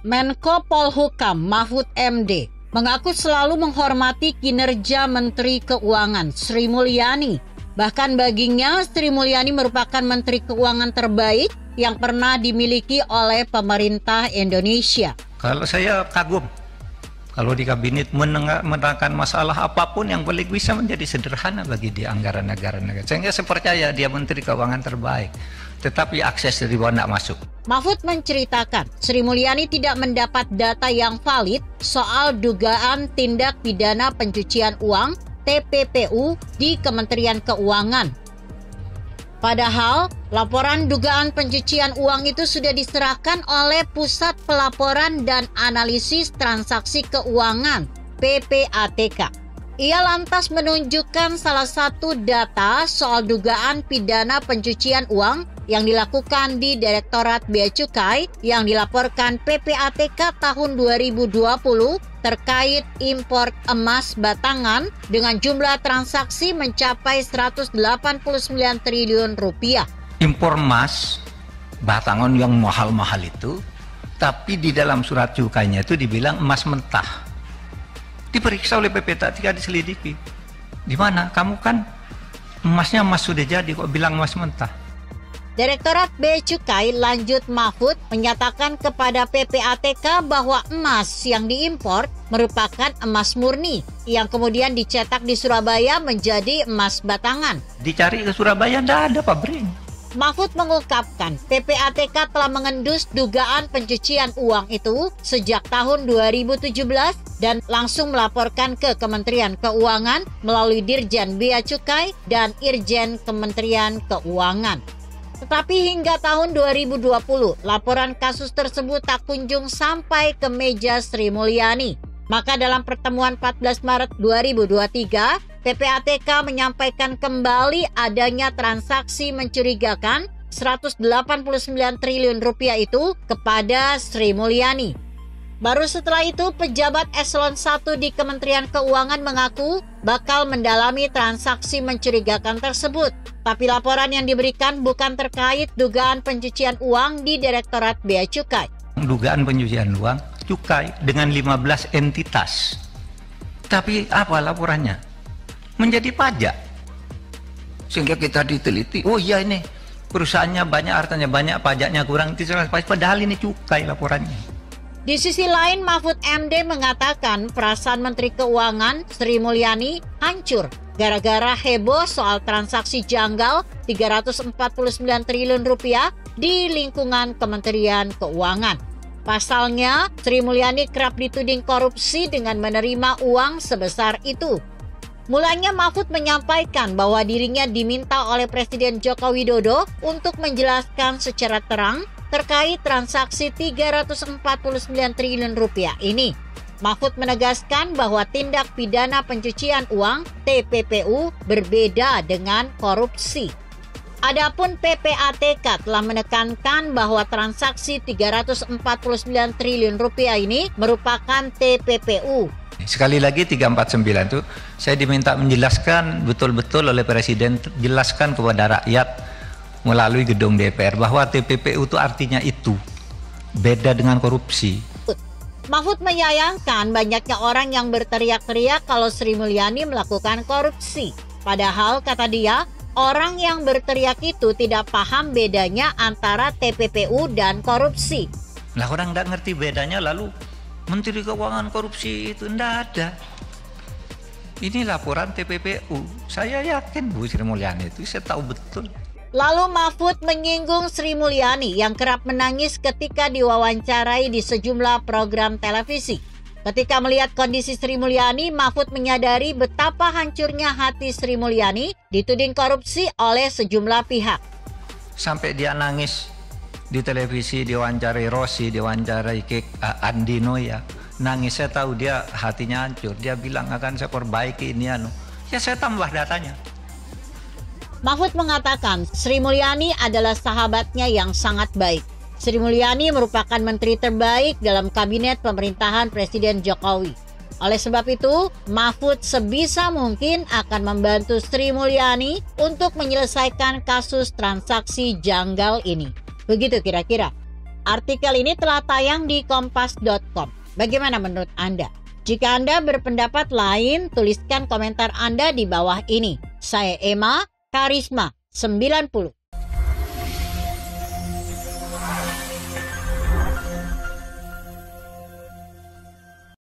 Menko Polhukam Mahfud MD mengaku selalu menghormati kinerja Menteri Keuangan Sri Mulyani. Bahkan baginya Sri Mulyani merupakan Menteri Keuangan terbaik yang pernah dimiliki oleh pemerintah Indonesia. Kalau saya kagum, kalau di kabinet menerangkan masalah apapun yang paling bisa menjadi sederhana bagi dia anggaran negara. Sehingga saya percaya dia Menteri Keuangan terbaik. Tetapi akses dari bawah tidak masuk. Mahfud menceritakan Sri Mulyani tidak mendapat data yang valid soal dugaan tindak pidana pencucian uang TPPU di Kementerian Keuangan. Padahal laporan dugaan pencucian uang itu sudah diserahkan oleh Pusat Pelaporan dan Analisis Transaksi Keuangan (PPATK). Ia lantas menunjukkan salah satu data soal dugaan pidana pencucian uang yang dilakukan di Direktorat Bea Cukai yang dilaporkan PPATK tahun 2020 terkait impor emas batangan dengan jumlah transaksi mencapai 189 triliun rupiah. Impor emas batangan yang mahal-mahal itu, tapi di dalam surat cukainya itu dibilang emas mentah. Diperiksa oleh PPATK, diselidiki. Di mana? Kamu kan emasnya emas sudah jadi, kok bilang emas mentah? Direktorat Bea Cukai lanjut Mahfud menyatakan kepada PPATK bahwa emas yang diimpor merupakan emas murni yang kemudian dicetak di Surabaya menjadi emas batangan. Dicari ke Surabaya, tidak ada pabrik. Mahfud mengungkapkan PPATK telah mengendus dugaan pencucian uang itu sejak tahun 2017 dan langsung melaporkan ke Kementerian Keuangan melalui Dirjen Bea Cukai dan Irjen Kementerian Keuangan. Tetapi hingga tahun 2020, laporan kasus tersebut tak kunjung sampai ke meja Sri Mulyani. Maka dalam pertemuan 14 Maret 2023, PPATK menyampaikan kembali adanya transaksi mencurigakan 189 triliun rupiah itu kepada Sri Mulyani. Baru setelah itu, pejabat eselon 1 di Kementerian Keuangan mengaku bakal mendalami transaksi mencurigakan tersebut. Tapi laporan yang diberikan bukan terkait dugaan pencucian uang di Direktorat Bea Cukai. Dugaan pencucian uang cukai dengan 15 entitas. Tapi apa laporannya? Menjadi pajak. Sehingga kita diteliti, oh iya ini perusahaannya banyak, artinya banyak, pajaknya kurang, padahal ini cukai laporannya. Di sisi lain, Mahfud MD mengatakan perasaan Menteri Keuangan Sri Mulyani hancur gara-gara heboh soal transaksi janggal 349 triliun rupiah di lingkungan Kementerian Keuangan. Pasalnya, Sri Mulyani kerap dituding korupsi dengan menerima uang sebesar itu. Mulanya Mahfud menyampaikan bahwa dirinya diminta oleh Presiden Joko Widodo untuk menjelaskan secara terang terkait transaksi 349 triliun rupiah ini. Mahfud menegaskan bahwa tindak pidana pencucian uang TPPU berbeda dengan korupsi. Adapun PPATK telah menekankan bahwa transaksi 349 triliun rupiah ini merupakan TPPU. Sekali lagi 349 itu saya diminta menjelaskan betul-betul oleh Presiden, jelaskan kepada rakyat melalui gedung DPR bahwa TPPU itu artinya itu, beda dengan korupsi. Mahfud menyayangkan banyaknya orang yang berteriak-teriak kalau Sri Mulyani melakukan korupsi. Padahal kata dia, orang yang berteriak itu tidak paham bedanya antara TPPU dan korupsi. Lah orang tidak ngerti bedanya lalu Menteri Keuangan korupsi itu tidak ada. Ini laporan TPPU. Saya yakin Bu Sri Mulyani itu, saya tahu betul. Lalu Mahfud menyinggung Sri Mulyani yang kerap menangis ketika diwawancarai di sejumlah program televisi. Ketika melihat kondisi Sri Mulyani, Mahfud menyadari betapa hancurnya hati Sri Mulyani dituding korupsi oleh sejumlah pihak. Sampai dia nangis di televisi, diwawancarai Rossi, diwawancarai Andi Noya. Nangis, saya tahu dia hatinya hancur. Dia bilang akan saya perbaiki ini Ya saya tambah datanya. Mahfud mengatakan Sri Mulyani adalah sahabatnya yang sangat baik. Sri Mulyani merupakan menteri terbaik dalam kabinet pemerintahan Presiden Jokowi. Oleh sebab itu, Mahfud sebisa mungkin akan membantu Sri Mulyani untuk menyelesaikan kasus transaksi janggal ini. Begitu kira-kira. Artikel ini telah tayang di kompas.com. Bagaimana menurut Anda? Jika Anda berpendapat lain, tuliskan komentar Anda di bawah ini. Saya Emma, Karisma 90.